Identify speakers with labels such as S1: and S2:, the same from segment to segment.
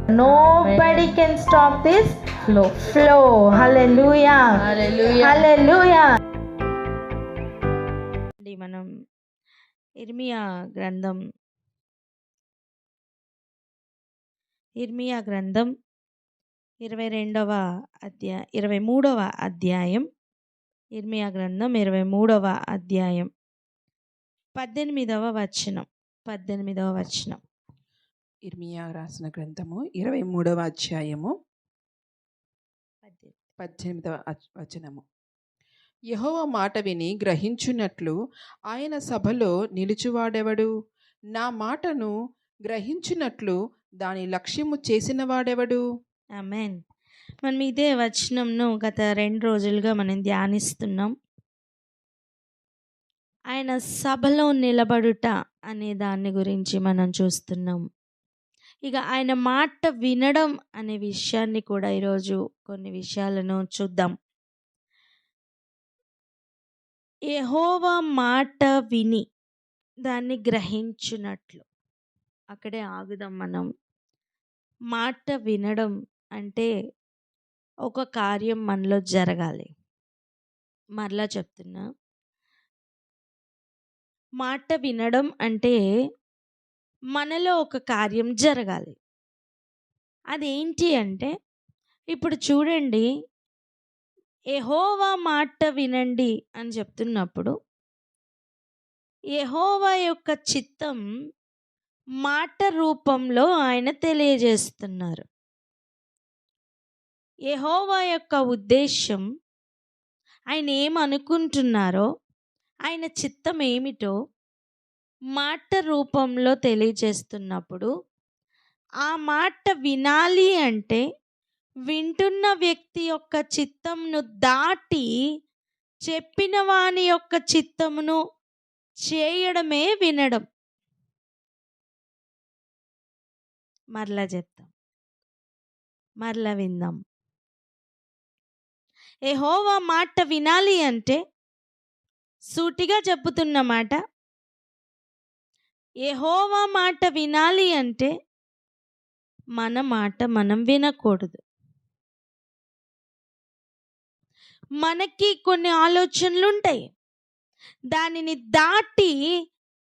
S1: Nobody can stop this flow. Hallelujah. Hallelujah. మనం ఇర్మియా గ్రంథం 23వ అధ్యాయం ఇర్మియా గ్రంథం 23వ అధ్యాయం 18వ వచనం.
S2: ఇర్మియా రాసిన గ్రంథము 23వ అధ్యాయము 18వ వచనము. యెహోవా మాట విని గ్రహించున్నట్లు ఆయన సభలో నిలుచువాడెవడు? నా మాటను గ్రహించున్నట్లు దాని లక్ష్యము చేసిన వాడెవడు?
S1: ఆమేన్. మనం ఇదే వచనంను గత 2 రోజులుగా మనం ధ్యానిస్తున్నాం. ఆయన సభలో నిలబడుట అనే దాని గురించి మనం చూస్తున్నాం. ఇక ఆయన మాట వినడం అనే విషయాన్ని కూడా ఈరోజు కొన్ని విషయాలను చూద్దాం. యెహోవా మాట విని దాన్ని గ్రహించున్నట్లు, అక్కడే ఆగుదాం మనం. మాట వినడం అంటే ఒక కార్యం మనలో జరగాలి. మరలా చెప్తున్నా, మాట వినడం అంటే మనలో ఒక కార్యం జరగాలి. అదేంటి అంటే, ఇప్పుడు చూడండి, యెహోవా మాట వినండి అని చెప్తున్నప్పుడు యెహోవా యొక్క చిత్తం మాట రూపంలో ఆయన తెలియజేస్తున్నారు. యెహోవా యొక్క ఉద్దేశం, ఆయన ఏమనుకుంటున్నారో, ఆయన చిత్తం ఏమిటో మాట రూపంలో తెలియజేస్తున్నప్పుడు, ఆ మాట వినాలి అంటే వింటున్న వ్యక్తి యొక్క చిత్తంను దాటి చెప్పిన వాని యొక్క చిత్తమును చేయడమే వినడం. మరలా చెప్తాం, మరలా విందాం. యెహోవా మాట వినాలి అంటే, సూటిగా చెప్పుతున్న మాట, యెహోవా మాట వినాలి అంటే మన మాట మనం వినకూడదు. మనకి కొన్ని ఆలోచనలు ఉంటాయి, దానిని దాటి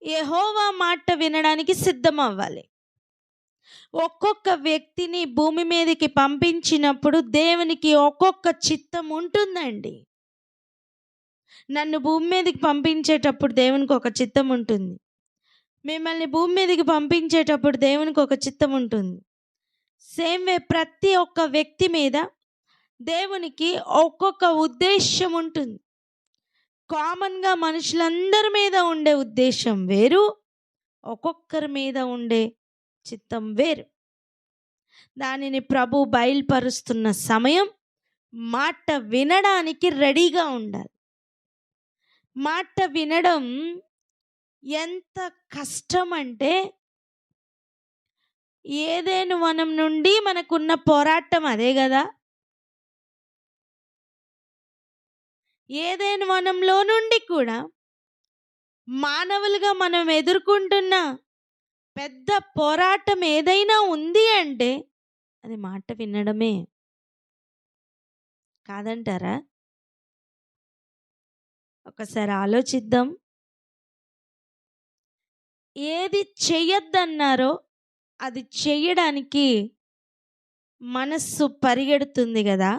S1: యెహోవా మాట వినడానికి సిద్ధం అవ్వాలి. ఒక్కొక్క వ్యక్తిని భూమి మీదకి పంపించినప్పుడు దేవునికి ఒక్కొక్క చిత్తం ఉంటుందండి. నన్ను భూమి మీదకి పంపించేటప్పుడు దేవునికి ఒక చిత్తం ఉంటుంది. మిమ్మల్ని భూమి మీదకి పంపించేటప్పుడు దేవునికి ఒక చిత్తం ఉంటుంది. సేమ్ వే ప్రతి ఒక్క వ్యక్తి మీద దేవునికి ఒక్కొక్క ఉద్దేశం ఉంటుంది. కామన్గా మనుషులందరి మీద ఉండే ఉద్దేశం వేరు, ఒక్కొక్కరి మీద ఉండే చిత్తం వేరు. దానిని ప్రభు బయలుపరుస్తున్న సమయం మాట వినడానికి రెడీగా ఉండాలి. మాట వినడం ఎంత కష్టం అంటే, ఏదైనా వనం నుండి మనకున్న పోరాటం అదే కదా. ఏదైనా వనంలో నుండి కూడా మానవులుగా మనం ఎదుర్కొంటున్న పెద్ద పోరాటం ఏదైనా ఉంది అంటే అది మాట వినడమే. కాదంటారా? ఒకసారి ఆలోచిద్దాం. ఏది చెయ్యొద్దన్నారో అది చెయ్యడానికి మనస్సు పరిగెడుతుంది కదా.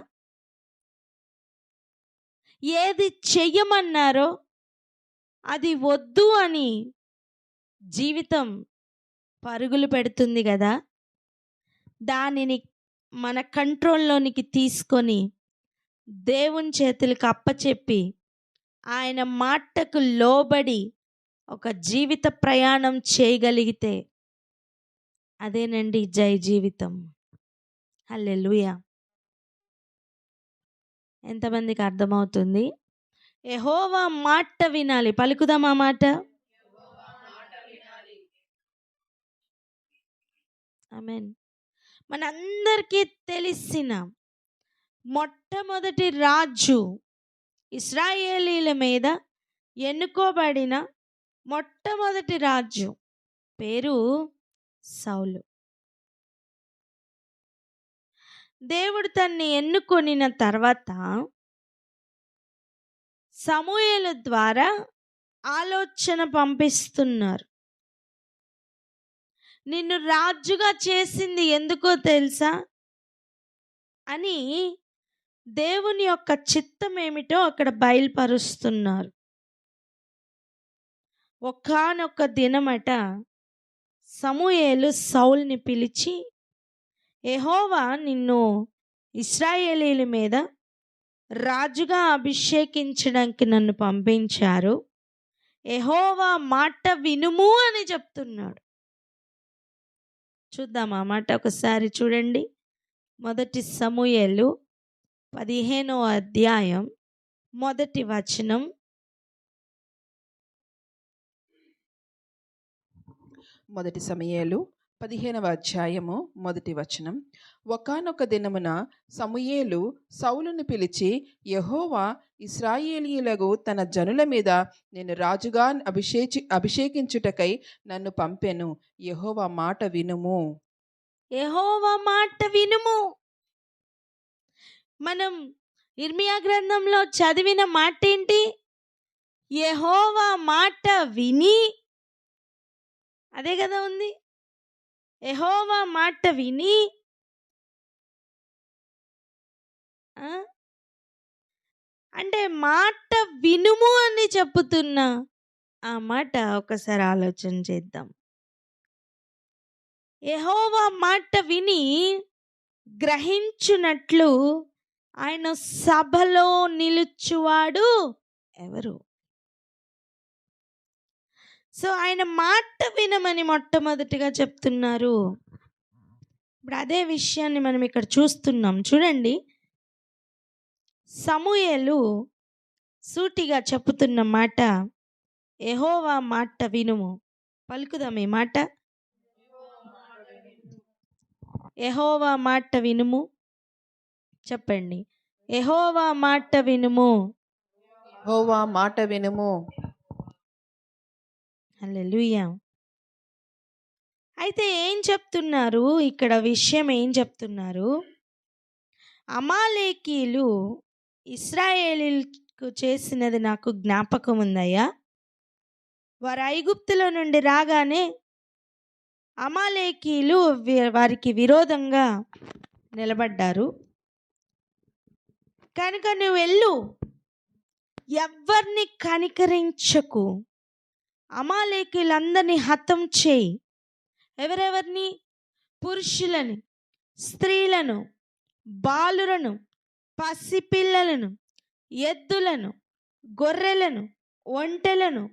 S1: ఏది చెయ్యమన్నారో అది వద్దు అని జీవితం పరుగులు పెడుతుంది కదా. దానిని మన కంట్రోల్లోనికి తీసుకొని దేవుని చేతులకు అప్పచెప్పి ఆయన మాటకు లోబడి ఒక జీవిత ప్రయాణం చేయగలిగితే అదేనండి జై జీవితం. హల్లెలూయా. ఎంతమందికి అర్థమవుతుంది? యెహోవా మాట వినాలి. పలుకుదాం ఆ మాట. ఆమేన్. మనందరికీ తెలిసిన మొట్టమొదటి రాజు, ఇశ్రాయేలీల మీద ఎన్నుకోబడిన మొట్టమొదటి రాజు పేరు సౌలు. దేవుడు తన్ని ఎన్నుకొనిన తర్వాత సమూయేలు ద్వారా ఆలోచన పంపిస్తున్నారు. నిన్ను రాజుగా చేసింది ఎందుకో తెలుసా అని దేవుని యొక్క చిత్తం ఏమిటో అక్కడ బయలుపరుస్తున్నారు. ఒకానొక దినమట సమూయేలు సౌలుని పిలిచి, యెహోవా నిన్ను ఇశ్రాయేలీయుల మీద రాజుగా అభిషేకించడానికి నన్ను పంపించారు, యెహోవా మాట వినుము అని చెప్తున్నాడు. చూద్దాం ఆ మాట ఒకసారి చూడండి. మొదటి సమూయేలు 15వ అధ్యాయం మొదటి వచనం.
S2: మొదటి సమూయేలు 15వ అధ్యాయము మొదటి వచనం. ఒకానొక దినమున సమూయేలు సౌలును పిలిచి, యెహోవా ఇశ్రాయేలీయులకు తన జనుల మీద నేను రాజుగా అభిషేకించుటకై నన్ను పంపెను, యెహోవా మాట వినుము.
S1: యెహోవా మాట వినుము. మనం ఇర్మియా గ్రంథంలో చదివిన మాట ఏంటి? యెహోవా మాట విని, అదే కదా ఉంది. యెహోవా మాట విని అంటే మాట వినుము అని చెప్పుతున్నా ఆ మాట ఒకసారి ఆలోచన చేద్దాం. యెహోవా మాట విని గ్రహించునట్లు ఆయన సభలో నిలుచువాడు ఎవరు? సో ఆయన మాట వినమని మొట్టమొదటిగా చెప్తున్నారు. ఇప్పుడు అదే విషయాన్ని మనం ఇక్కడ చూస్తున్నాం. చూడండి, సమూయేలు సూటిగా చెప్పుతున్న మాట, యెహోవా మాట వినుము. పలుకుదాం ఈ మాట, యెహోవా మాట వినుము. చెప్పండి, యెహోవా మాట వినుము.
S2: యెహోవా మాట వినుము.
S1: హల్లెలూయా. అయితే ఏం చెప్తున్నారు ఇక్కడ? విషయం ఏం చెప్తున్నారు? అమాలేకీయులు ఇశ్రాయేలీయులకు చేసినది నాకు జ్ఞాపకం ఉందయ్యా. వారు ఐగుప్తులో నుండి రాగానే అమాలేకీయులు వారికి విరోధంగా నిలబడ్డారు. కనుక నువ్వు వెళ్ళు, ఎవ్వరిని కనికరించకు, అమాలేకీయులందరినీ హతం చేయి. ఎవరెవరిని? పురుషులను, స్త్రీలను, బాలులను, పసిపిల్లలను, ఎద్దులను, గొర్రెలను, ఒంటెలను,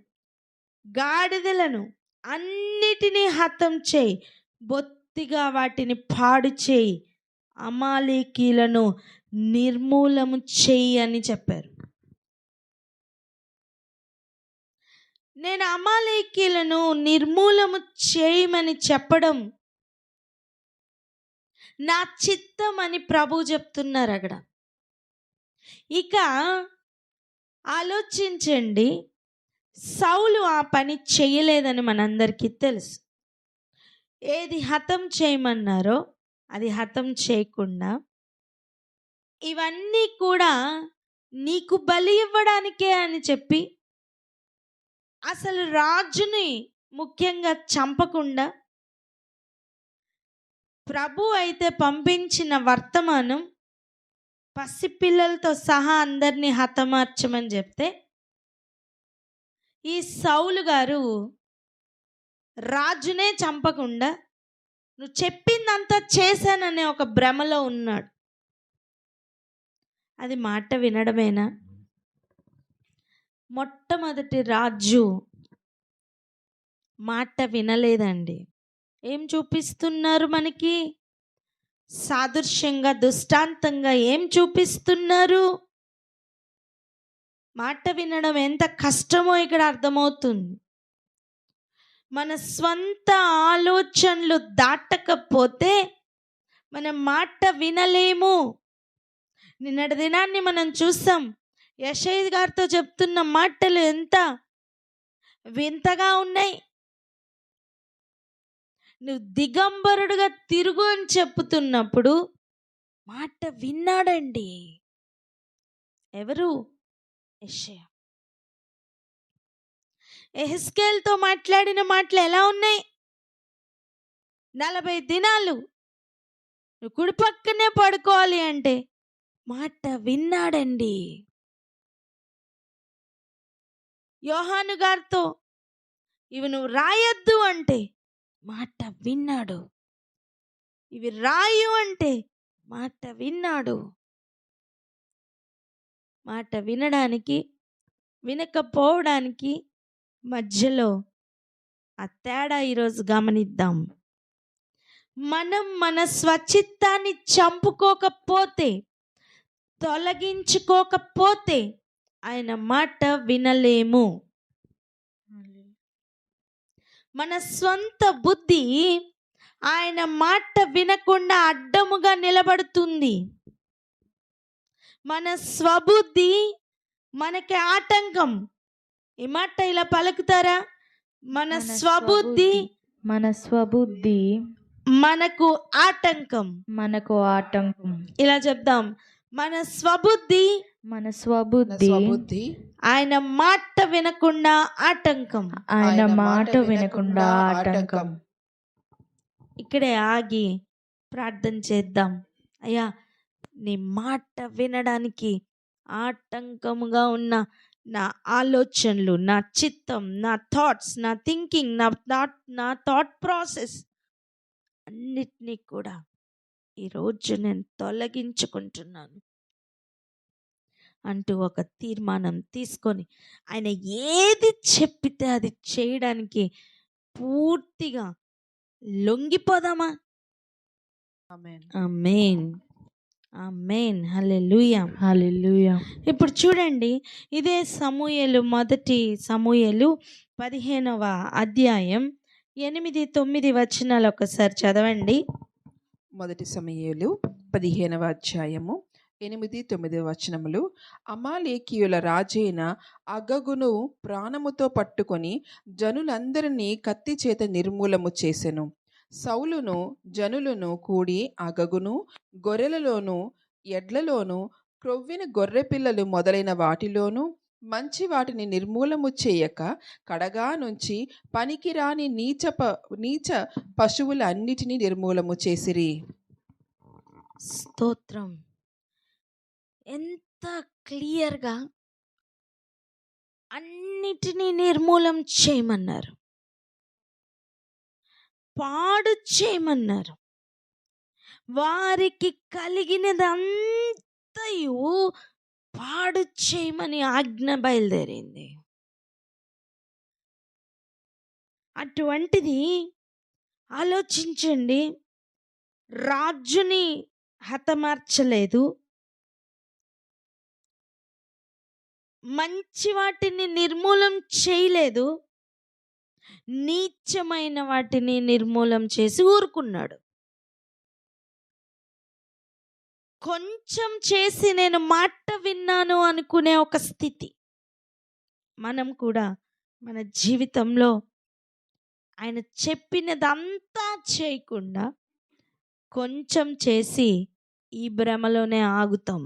S1: గాడిదలను అన్నిటినీ హతం చేయి, బొత్తిగా వాటిని పాడు చేయి, అమాలేకీయులను నిర్మూలము చేయి అని చెప్పారు. నేను అమాలేకీయులను నిర్మూలము చేయమని చెప్పడం నా చిత్తం అని ప్రభు చెప్తున్నారు అక్కడ. ఇక ఆలోచించండి, సౌలు ఆ పని చేయలేదని మనందరికీ తెలుసు. ఏది హతం చేయమన్నారో అది హతం చేయకుండా, ఇవన్నీ కూడా నీకు బలి ఇవ్వడానికే అని చెప్పి అసలు రాజుని ముఖ్యంగా చంపకుండా, ప్రభు అయితే పంపించిన వర్తమానం పసిపిల్లలతో సహా అందరినీ హతమార్చమని చెప్తే, ఈ సౌలు గారు రాజునే చంపకుండా నువ్వు చెప్పిందంతా చేశాననే ఒక భ్రమలో ఉన్నాడు. అది మాట వినడమేనా? మొట్టమొదటి రాజు మాట వినలేదండి. ఏం చూపిస్తున్నారు మనకి? సాదృశ్యంగా, దృష్టాంతంగా ఏం చూపిస్తున్నారు? మాట వినడం ఎంత కష్టమో ఇక్కడ అర్థమవుతుంది. మన స్వంత ఆలోచనలు దాటకపోతే మనం మాట వినలేము. నిన్నటి దినాన్ని మనం చూసాం. యెషయా గారితో చెప్తున్న మాటలు ఎంత వింతగా ఉన్నాయి. నువ్వు దిగంబరుడుగా తిరుగు అని చెప్తున్నప్పుడు మాట విన్నాడండి. ఎవరు? యెషయా. యెహెజ్కేలుతో మాట్లాడిన మాటలు ఎలా ఉన్నాయి? 40 దినాలు నువ్వు కుడి పక్కనే పడుకోవాలి అంటే మాట విన్నాడండి. యోహాను గారితో ఇవి నువ్వు రాయొద్దు అంటే మాట విన్నాడు. ఇవి రాయు అంటే మాట విన్నాడు. మాట వినడానికి వినకపోవడానికి మధ్యలో ఆ తేడా ఈరోజు గమనిద్దాం. మనం మన స్వచిత్తాన్ని చంపుకోకపోతే, తొలగించుకోకపోతే ఆయన మాట వినలేము. మన స్వంత బుద్ధి ఆయన మాట వినకుండా అడ్డముగా నిలబడుతుంది. మన స్వబుద్ధి మనకి ఆటంకం. ఈ మాట ఇలా పలుకుతారా? మన స్వబుద్ధి మనకు ఆటంకం. ఇలా చెప్దాం, మన స్వబుద్ధి ఆయన మాట వినకుండా ఆటంకం. ఇక్కడే ఆగి ప్రార్థన చేద్దాం. అయ్యా, నీ మాట వినడానికి ఆటంకముగా ఉన్న నా ఆలోచనలు, నా చిత్తం, నా థాట్స్, నా థింకింగ్, నా థాట్ ప్రాసెస్ అన్నిటినీ కూడా ఈరోజు నేను తొలగించుకుంటున్నాను అంటూ ఒక తీర్మానం తీసుకొని ఆయన ఏది చెప్పితే అది చేయడానికి పూర్తిగా లొంగిపోదామా? ఆమేన్, ఆమేన్, హల్లెలూయా. ఇప్పుడు చూడండి, ఇదే మొదటి సమూయేలు 15వ అధ్యాయం 8-9 వచనాలు ఒకసారి చదవండి.
S2: మొదటి సమూయేలు 15వ అధ్యాయము 8-9 వచనములు. అమాలేకీయుల రాజైన అగగును ప్రాణముతో పట్టుకొని జనులందరినీ కత్తి చేత నిర్మూలము చేసెను. సౌలును జనులను కూడి అగగును, గొర్రెలలోను, ఎడ్లలోను, క్రొవ్విన గొర్రె పిల్లలు మొదలైన వాటిలోను మంచి వాటిని నిర్మూలము చేయక కడగా నుంచి పనికిరాని నీచ పశువులన్నిటినీ నిర్మూలము చేసిరి.
S1: స్తోత్రం. ఎంత క్లియర్గా అన్నిటినీ నిర్మూలం చేయమన్నారు, పాడు చేయమన్నారు. వారికి కలిగినదంతయు పాడు చేయమని ఆజ్ఞ బయలుదేరింది. అటువంటిది ఆలోచించండి, రాజుని హతమార్చలేదు, మంచి వాటిని నిర్మూలం చేయలేదు, నీచమైన వాటిని నిర్మూలం చేసి ఊరుకున్నాడు. కొంచెం చేసి నేను మాట విన్నాను అనుకునే ఒక స్థితి. మనం కూడా మన జీవితంలో ఆయన చెప్పినదంతా చేయకుండా కొంచెం చేసి ఈ భ్రమలోనే ఆగుతాం.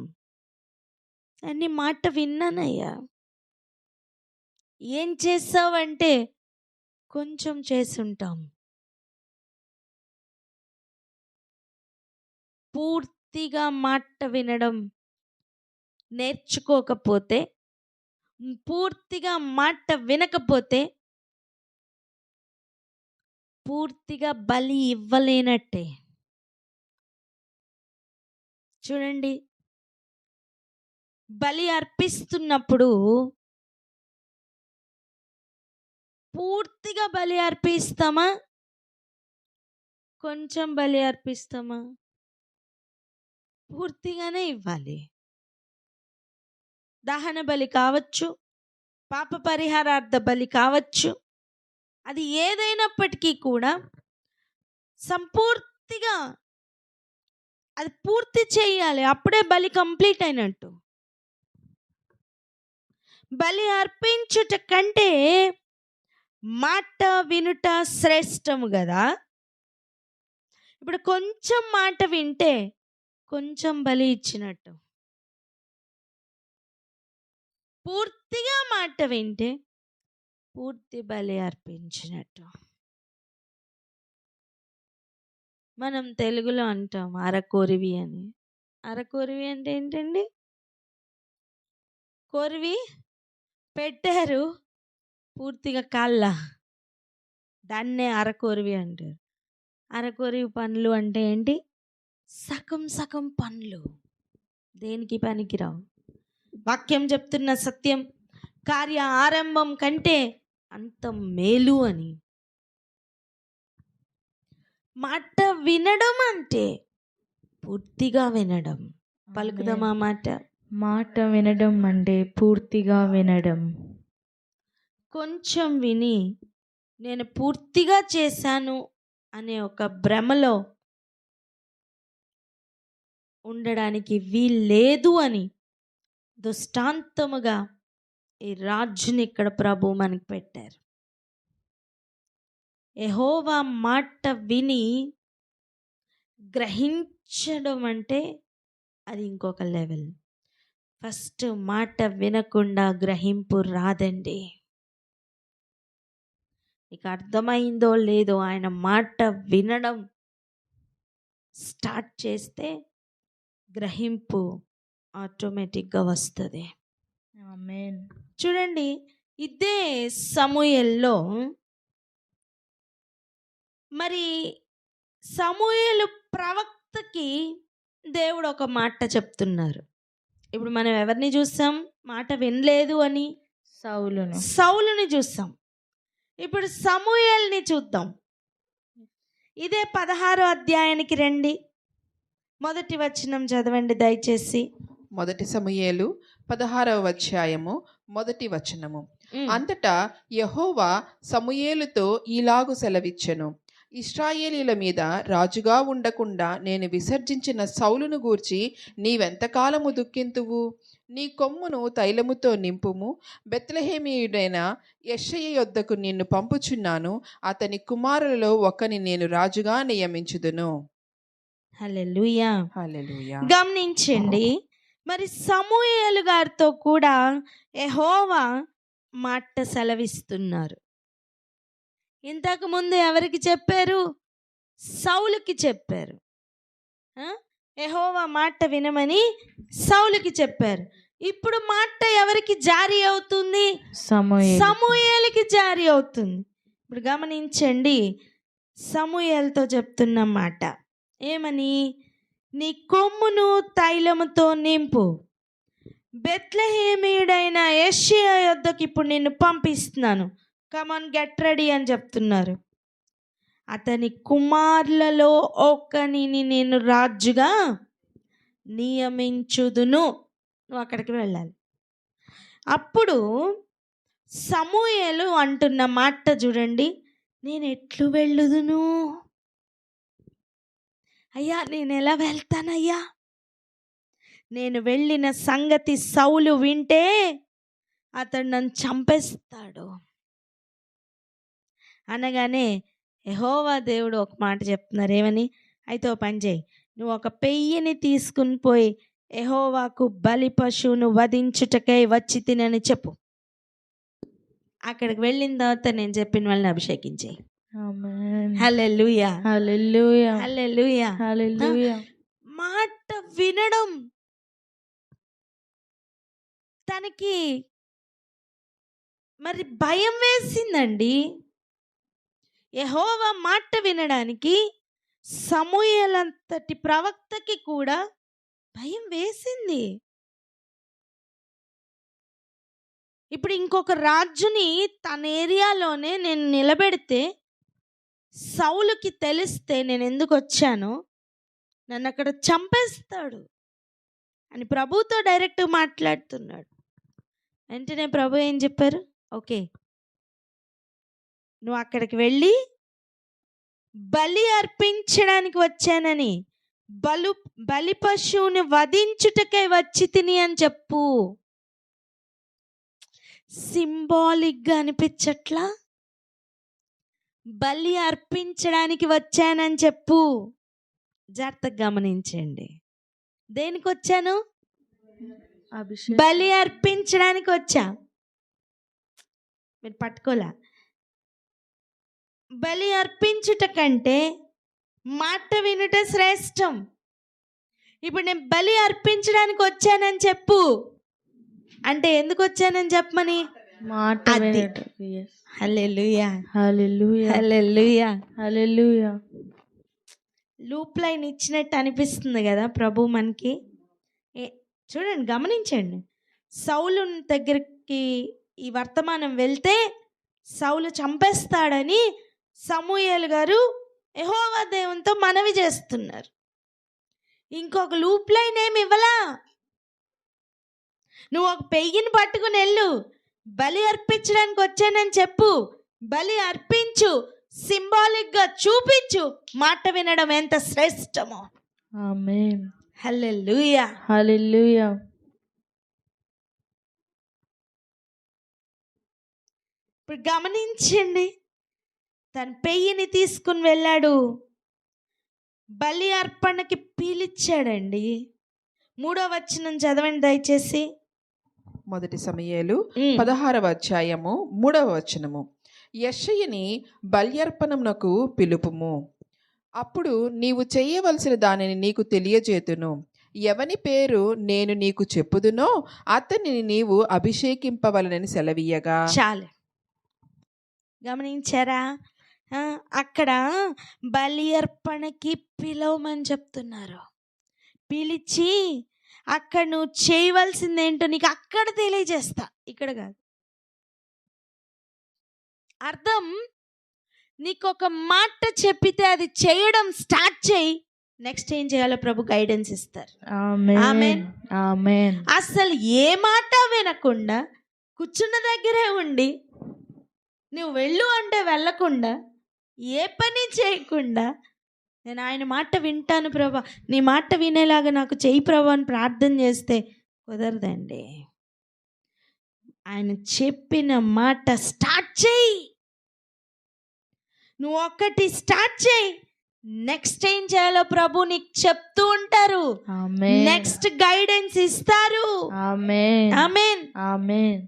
S1: అని మాట విన్నానయ్యా, ఏం చేసావంటే కొంచెం చేసుంటాం. పూర్తిగా మాట వినడం నేర్చుకోకపోతే, పూర్తిగా మాట వినకపోతే పూర్తిగా బలి ఇవ్వలేనట్టే. చూడండి, బలి అర్పిస్తున్నప్పుడు పూర్తిగా బలి అర్పిస్తామా, కొంచెం బలి అర్పిస్తామా? పూర్తిగానే ఇవ్వాలి. దహన బలి కావచ్చు, పాప పరిహారార్థ బలి కావచ్చు, అది ఏదైనప్పటికీ కూడా సంపూర్తిగా అది పూర్తి చేయాలి. అప్పుడే బలి కంప్లీట్ అయినట్టు. బలి అర్పించుట కంటే మాట వినుట శ్రేష్టము కదా. ఇప్పుడు కొంచెం మాట వింటే కొంచెం బలి ఇచ్చినట్టు. పూర్తిగా మాట వింటే పూర్తి బలి అర్పించినట్టు. మనం తెలుగులో అంటాం అరకొరివి అని. అరకొరివి అంటే ఏంటండి? కొరివి పెట్టారు పూర్తిగా కాళ్ళ, దాన్నే అరకొరివి అంటారు. అరకొరివి పనులు అంటే ఏంటి? సగం సగం పనులు, దేనికి పనికిరావు. వాక్యం చెప్తున్న సత్యం, కార్య ఆరంభం కంటే అంత మేలు అని. మాట వినడం అంటే పూర్తిగా వినడం. పలుకుదామా మాట?
S3: మాట వినడం అంటే పూర్తిగా వినడం.
S1: కొంచెం విని నేను పూర్తిగా చేశాను అనే ఒక భ్రమలో ఉండడానికి వీల్లేదు అని దృష్టాంతముగా ఈ రాజుని ఇక్కడ ప్రభు మనకి పెట్టారు. యెహోవా మాట విని గ్రహించడం అంటే అది ఇంకొక లెవెల్. ఫస్ట్ మాట వినకుండా గ్రహింపు రాదండి. నీకు అర్థమైందో లేదో, ఆయన మాట వినడం స్టార్ట్ చేస్తే గ్రహింపు ఆటోమేటిక్గా వస్తుంది.
S3: ఆమేన్.
S1: చూడండి, ఇదే సమూయేల్లో మరి సమూయేలు ప్రవక్తకి దేవుడు ఒక మాట చెప్తున్నారు. ఇప్పుడు మనం ఎవరిని చూసాం మాట వినలేదు అని? సౌలుని చూసాం. ఇప్పుడు సమూయేల్ని చూద్దాం. ఇదే 16వ అధ్యాయానికి రండి. మొదటి వచనం చదవండి దయచేసి.
S2: మొదటి సమూయేలు 16వ అధ్యాయము మొదటి వచనము. అంతటా యెహోవా సమూయేలుతో ఈలాగు సెలవిచ్చెను, ఇశ్రాయేలీల మీద రాజుగా ఉండకుండా నేను విసర్జించిన సౌలును గూర్చి నీవెంతకాలము దుఃఖింతువు? నీ కొమ్మును తైలముతో నింపుము. బెత్లెహేమీయుడైన యెషయ యొద్దకు నిన్ను పంపుచున్నాను. అతని కుమారులలో ఒకని నేను రాజుగా నియమించుదును.
S1: హల్లెలూయా.
S2: హల్లెలూయా.
S1: గమనించండి, మరి సమూయేలు గారితో కూడా యెహోవా మాట సెలవిస్తున్నారు. ఇంతకు ముందు ఎవరికి చెప్పారు? సౌలుకి చెప్పారు. యెహోవా మాట వినమని సౌలుకి చెప్పారు. ఇప్పుడు మాట ఎవరికి జారీ అవుతుంది? సమూయేలుకి జారీ అవుతుంది. ఇప్పుడు గమనించండి, సమూయేలుతో చెప్తున్న మాట ఏమని? నీ కొమ్మును తైలముతో నింపు. బెత్లెహేమీయుడైన యెషయ యొద్దకు ఇప్పుడు నిన్ను పంపిస్తున్నాను. కమాన్ గెట్ రెడీ అని చెప్తున్నారు. అతని కుమారులలో ఒకనిని నేను రాజుగా నియమించుదును. నువ్వు అక్కడికి వెళ్ళాలి. అప్పుడు సమూయేలు అంటున్న మాట చూడండి, నేను ఎట్లు వెళ్ళుదును అయ్యా? నేను ఎలా వెళ్తానయ్యా? నేను వెళ్ళిన సంగతి సౌలు వింటే అతడు నన్ను చంపేస్తాడు అనగానే యెహోవా దేవుడు ఒక మాట చెప్తున్నారు. ఏమని? అయితే ఓ పని చేయి, నువ్వు ఒక పెయ్యిని తీసుకుని పోయి యెహోవాకు బలి పశువును వధించుటకై వచ్చి తినని చెప్పు. అక్కడికి వెళ్ళిన తర్వాత నేను చెప్పిన వాళ్ళని అభిషేకించేయి. హల్లెలూయా,
S3: హల్లెలూయా,
S1: హల్లెలూయా,
S3: హల్లెలూయా.
S1: మాట వినడం తనకి మరి భయం వేసిందండి. యెహోవా మాట వినడానికి సమూయేలంతటి ప్రవక్తకి కూడా భయం వేసింది. ఇప్పుడు ఇంకొక రాజుని తన ఏరియాలోనే నేను నిలబెడితే సౌలుకి తెలిస్తే నేను ఎందుకు వచ్చానో నన్ను అక్కడ చంపేస్తాడు అని ప్రభుతో డైరెక్ట్ మాట్లాడుతున్నాడు. వెంటనే ప్రభు ఏం చెప్పారు? ఓకే, నువ్వు అక్కడికి వెళ్ళి బలి అర్పించడానికి వచ్చానని, బలి పశువుని వధించుటకై వచ్చి తిని అని చెప్పు. సింబాలిక్గా అనిపించట్లా? బలి అర్పించడానికి వచ్చానని చెప్పు. జాగ్రత్తగా గమనించండి. దేనికి వచ్చాను?
S3: అభిషేకం.
S1: బలి అర్పించడానికి వచ్చా. మీరు పట్టుకోలే. బలి అర్పించుట కంటే మాట వినుట శ్రేష్టం. ఇప్పుడు నేను బలి అర్పించడానికి వచ్చానని చెప్పు అంటే ఎందుకు వచ్చానని చెప్పమని?
S3: మాట
S1: అది.
S3: వినటం. Yes.
S1: హల్లెలూయా,
S3: హల్లెలూయా.
S1: హల్లెలూయా.
S3: హల్లెలూయా.
S1: లూప్ లైన్ ఇచ్చినట్టు అనిపిస్తుంది కదా ప్రభు మనకి. చూడండి, గమనించండి. సౌలు దగ్గరికి ఈ వర్తమానం వెళ్తే సౌలు చంపేస్తాడని సమూయేలు గారు యెహోవా దేవునితో మనవి చేస్తున్నారు. ఇంకొక లూప్ లైన్ ఏమి ఇవ్వలా. నువ్వు ఒక పెయ్యిని పట్టుకుని వెళ్ళు, బలి అర్పించడానికి వచ్చానని చెప్పు, బలి అర్పించు, సింబాలిక్గా చూపించు మాట వినడం ఎంత శ్రేష్టమో.
S3: ఆమేన్.
S1: హల్లెలూయా.
S3: హల్లెలూయా.
S1: ఇప్పుడు గమనించండి, తన పెయ్యిని తీసుకుని వెళ్ళాడు, బలి అర్పణకి పిలిచాడండి. 3వ వచనం చదవండి దయచేసి.
S2: మొదటి సమూయేలు 16వ అధ్యాయము 3వ వచనము. యెషయిని బల్యర్పణమునకు పిలుపుము, అప్పుడు నీవు చేయవలసిన దానిని నీకు తెలియజేతును. ఎవని పేరు నేను నీకు చెప్పుదునో అతనిని నీవు అభిషేకింపవలనని సెలవీయగా.
S1: చాలు. గమనించారా? అక్కడ బలి అర్పణకి పిలవమని చెప్తున్నారు. పిలిచి అక్కడ నువ్వు చేయవలసింది ఏంటో నీకు అక్కడ తెలియజేస్తా, ఇక్కడ కాదు. అర్థం, నీకు ఒక మాట చెప్పితే అది చేయడం స్టార్ట్ చేయి, నెక్స్ట్ ఏం చేయాలో ప్రభు గైడెన్స్ ఇస్తారు.
S3: ఆమేన్.
S1: ఆమేన్.
S3: ఆమేన్.
S1: అసలు ఏ మాట వినకుండా కూర్చున్న దగ్గరే ఉండి నువ్వు వెళ్ళు అంటే వెళ్ళకుండా, ఏ పని చేయకుండా నేను ఆయన మాట వింటాను ప్రభా, నీ మాట వినేలాగా నాకు చెయ్యి ప్రభా అని ప్రార్థన చేస్తే కుదరదండి. ఆయన చెప్పిన మాట స్టార్ట్ చేయి. నువ్వు ఒక్కటి స్టార్ట్ చేయి, నెక్స్ట్ ఏం చేయాలో ప్రభు నీకు చెప్తూ ఉంటారు.
S3: ఆమేన్.
S1: నెక్స్ట్ గైడెన్స్ ఇస్తారు.
S3: ఆమేన్.
S1: ఆమేన్.
S3: ఆమేన్.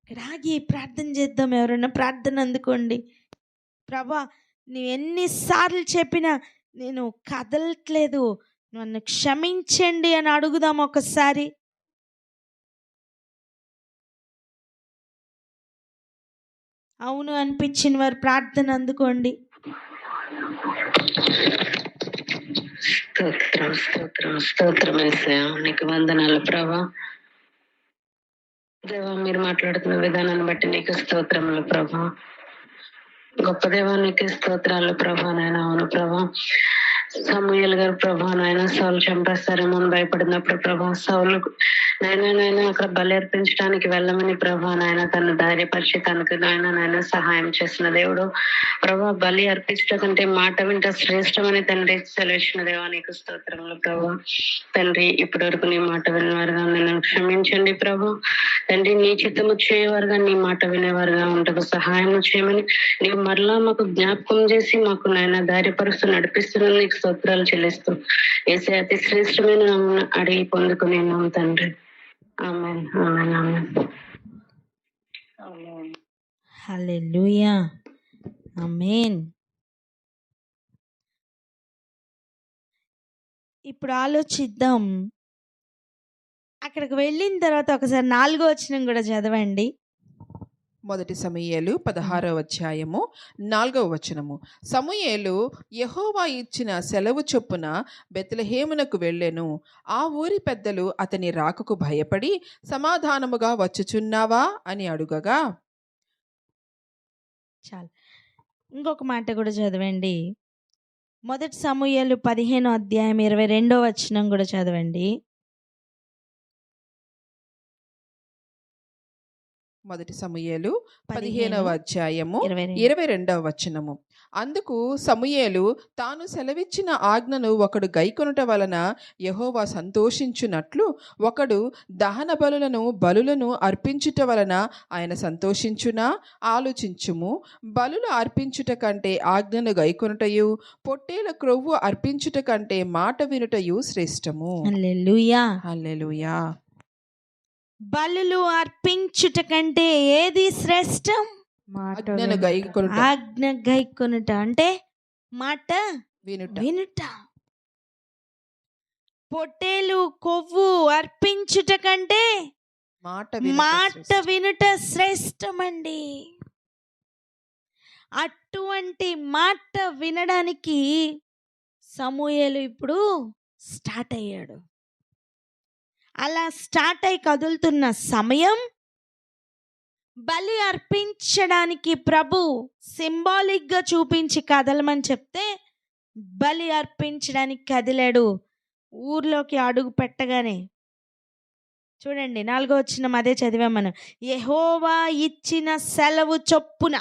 S1: ఇక్కడ ఆగి ప్రార్థన చేద్దాం. ఎవరైనా ప్రార్థన అందుకోండి. ప్రభా, నువ్వు ఎన్నిసార్లు చెప్పినా నేను కదలట్లేదు, నన్ను క్షమించండి అని అడుగుదాం ఒకసారి. అవును అనిపించిన వారు ప్రార్థన అందుకోండి.
S4: స్తోత్రం స్తోత్రం స్తోత్రం యేసయ్యా, నీకు వందనాలు ప్రభా. దేవా, మీరు మాట్లాడుతున్న విధానాన్ని బట్టి నీకు స్తోత్రములు ప్రభా. గొప్ప దేవా, నీకు స్తోత్రాలు ప్రభా. నాయన, అవును ప్రభా, సమూయేలు గారు ప్రభా నాయన సౌలు చంపేస్తారేమో అని భయపడినప్పుడు ప్రభా, సౌలు నాయన అక్కడ బలి అర్పించడానికి వెళ్ళమని ప్రభా నాయన తను ధైర్యపరిచి తనకు నాయన సహాయం చేసిన దేవుడు ప్రభా. బలి అర్పించడం కంటే మాట వింట శ్రేష్టమని తండ్రి సెలవిచ్చిన దేవా, నీకు స్తోత్రములు ప్రభా. తండ్రి, ఇప్పటి వరకు నీ మాట వినేవారుగా నన్ను క్షమించండి ప్రభా. తండ్రి, నీ చిత్తము చేయవారుగా, నీ మాట వినేవారుగా ఉంటకు సహాయం చేయమని నీవు మరలా మాకు జ్ఞాపకం చేసి మాకు నాయన ధైర్యపరుస్తూ నడిపిస్తున్న నీకు స్తోత్రాలు చెల్లిస్తూ యేసయ్య అతి శ్రేష్టమైన నామమున అడిగి పొందుకుని ఉన్నాం తండ్రి. ఆమేన్. ఆమేన్. ఆమేన్. ఆమేన్.
S1: హల్లెలూయా. ఆమేన్. ఇప్పుడు ఆలోచిద్దాం. అక్కడికి వెళ్ళిన తర్వాత ఒకసారి 4వ వచనం కూడా చదవండి.
S2: మొదటి సమూయేలు 16వ అధ్యాయము 4వ వచనము. సమూయేలు యెహోవా ఇచ్చిన సెలవు చొప్పున బెత్లెహేమునకు వెళ్ళెను. ఆ ఊరి పెద్దలు అతని రాకకు భయపడి సమాధానముగా వచ్చుచున్నావా అని అడుగగా.
S1: చాలు. ఇంకొక మాట కూడా చదవండి. మొదటి సమూయేలు 15వ అధ్యాయం 22వ వచనం కూడా చదవండి.
S2: మొదటి సమూయేలు
S1: 15
S2: 15వ అధ్యాయము
S1: 22.
S2: 22వ వచనము. అందుకు సమూయేలు తాను సెలవిచ్చిన ఆజ్ఞను ఒకడు గైకొనుట వలన యెహోవా సంతోషించునట్లు ఒకడు దహన బలులను అర్పించుట వలన ఆయన సంతోషించునా ఆలోచించుము. బలులు అర్పించుట కంటే ఆజ్ఞను గైకొనుటయు పొట్టేల క్రొవ్వు అర్పించుట కంటే మాట వినుటయు శ్రేష్టము.
S1: హల్లెలూయా.
S2: హల్లెలూయా.
S1: బలులు అర్పించుట కంటే ఏది శ్రేష్టం?
S3: మాట
S2: ఆజ్ఞను గైకొనుట
S1: ఆజ్ఞ గైకొనుట అంటే మాట
S2: వినుట.
S1: వినుట. పొట్టేలు కొవ్వు అర్పించుట కంటే మాట వినుట శ్రేష్టమండి. అటువంటి మాట వినడానికి సమూయేలు ఇప్పుడు స్టార్ట్ అయ్యాడు. అలా స్టార్ట్ అయి కదులుతున్న సమయం బలి అర్పించడానికి ప్రభు సింబాలిక్గా చూపించి కదలమని చెప్తే బలి అర్పించడానికి కదిలాడు. ఊర్లోకి అడుగు పెట్టగానే చూడండి 4వ వచనం అదే చదివాం మనం. యెహోవా ఇచ్చిన సెలవు చొప్పున,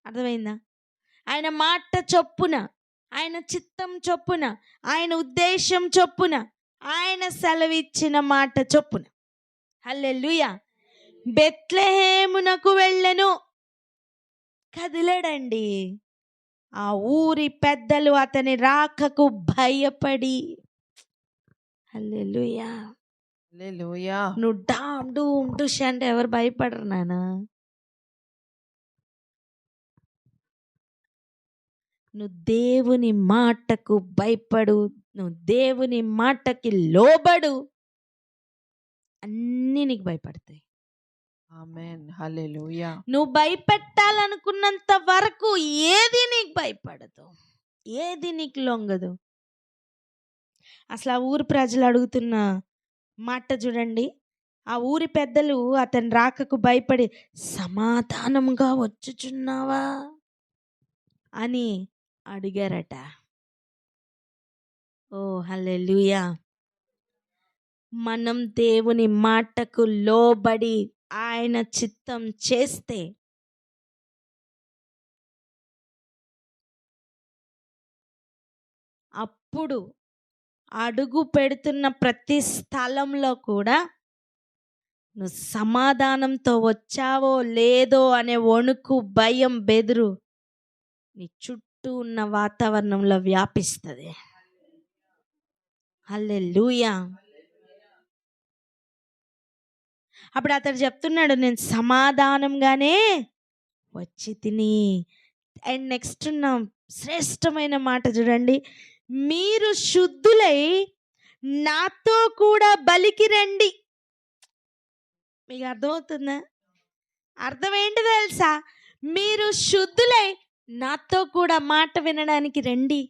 S1: అర్థమైందా? ఆయన మాట చొప్పున, ఆయన చిత్తం చొప్పున, ఆయన ఉద్దేశం చొప్పున, ఆయన సెలవిచ్చిన మాట చొప్పున హల్లెలూయా బెత్లెహేమునకు వెళ్ళెను. కదిలాడండి. ఆ ఊరి పెద్దలు అతని రాకకు భయపడి, హల్లెలూయా.
S2: హల్లెలూయా.
S1: నువ్వు డామ్ డూమ్ డుష్ అంటే ఎవరు భయపడరు నాన్న. నువ్వు దేవుని మాటకు భయపడు, నువ్వు దేవుని మాటకి లోబడు, అన్నీ నీకు భయపడతాయి.
S2: ఆమేన్. హల్లెలూయా.
S1: నువ్వు భయపెట్టాలనుకున్నంత వరకు ఏది నీకు భయపడదు, ఏది నీకు లొంగదు. అసలు ఆ ఊరి ప్రజలు అడుగుతున్న మాట చూడండి. ఆ ఊరి పెద్దలు అతని రాకకు భయపడి సమాధానంగా వచ్చుచున్నావా అని అడిగారట. ఓ హల్లెలూయా. మనం దేవుని మాటకు లోబడి ఆయన చిత్తం చేస్తే అప్పుడు అడుగు పెడుతున్న ప్రతి స్థలంలో కూడా నువ్వు సమాధానంతో వచ్చావో లేదో అనే వణుకు, భయం, బెదురు నీ చుట్టూ ఉన్న వాతావరణంలో వ్యాపిస్తుంది. హల్లెలూయా. అప్పుడు అతడు చెప్తున్నాడు, నేను సమాధానంగానే వచ్చి తిని. అండ్ నెక్స్ట్ ఉన్న శ్రేష్టమైన మాట చూడండి. మీరు శుద్ధులై నాతో కూడా బలికి రండి. మీకు అర్థమవుతుందా? అర్థం ఏంటి తెలుసా? మీరు శుద్ధులై నాతో కూడా మాట వినడానికి రండి.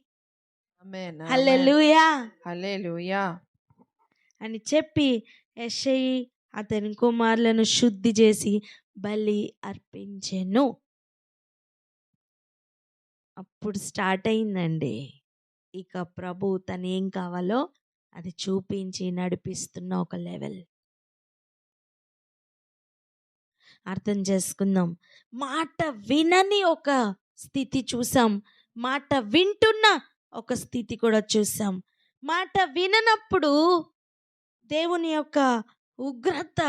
S2: ఆమేన్.
S1: హల్లెలూయా
S2: హల్లెలూయా.
S1: అని చెప్పి యెషయి అతని కుమారులను శుద్ధి చేసి బలి అర్పించెను. అప్పుడు స్టార్ట్ అయిందండి. ఇక ప్రభు తను ఏం కావాలో అది చూపించి నడిపిస్తున్న ఒక లెవెల్. అర్థం చేసుకుందాం. మాట వినని ఒక స్థితి చూసాం, మాట వింటున్న ఒక స్థితి కూడా చూసాం. మాట విననప్పుడు దేవుని యొక్క ఉగ్రత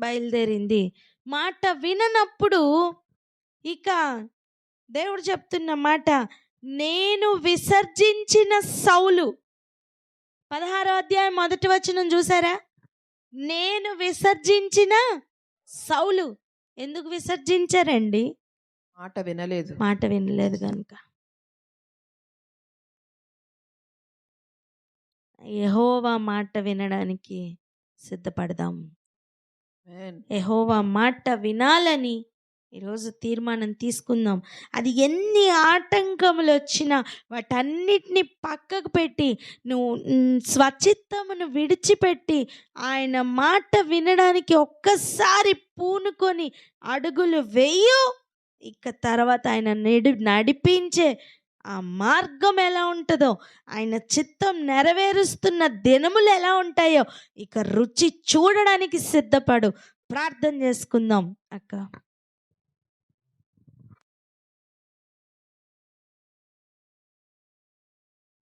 S1: బయలుదేరింది. మాట విననప్పుడు ఇక దేవుడు చెప్తున్న మాట, నేను విసర్జించిన సౌలు. 16వ అధ్యాయం 1వ వచనం చూసారా? నేను విసర్జించిన సౌలు. ఎందుకు విసర్జించారండి?
S2: మాట వినలేదు.
S1: మాట వినలేదు కనుక. యెహోవా మాట వినడానికి సిద్ధపడదాం.
S2: ఆమేన్.
S1: యెహోవా మాట వినాలని ఈరోజు తీర్మానం తీసుకుందాం. అది ఎన్ని ఆటంకములు వచ్చినా వాటన్నిటిని పక్కకు పెట్టి నువ్వు స్వచిత్తమును విడిచిపెట్టి ఆయన మాట వినడానికి ఒక్కసారి పూనుకొని అడుగులు వేయు. ఇక తర్వాత ఆయన నడిపించే ఆ మార్గం ఎలా ఉంటుందో, ఆయన చిత్తం నెరవేరుస్తున్న దినములు ఎలా ఉంటాయో ఇక రుచి చూడడానికి సిద్ధపడు. ప్రార్థన చేసుకుందాం అక్క.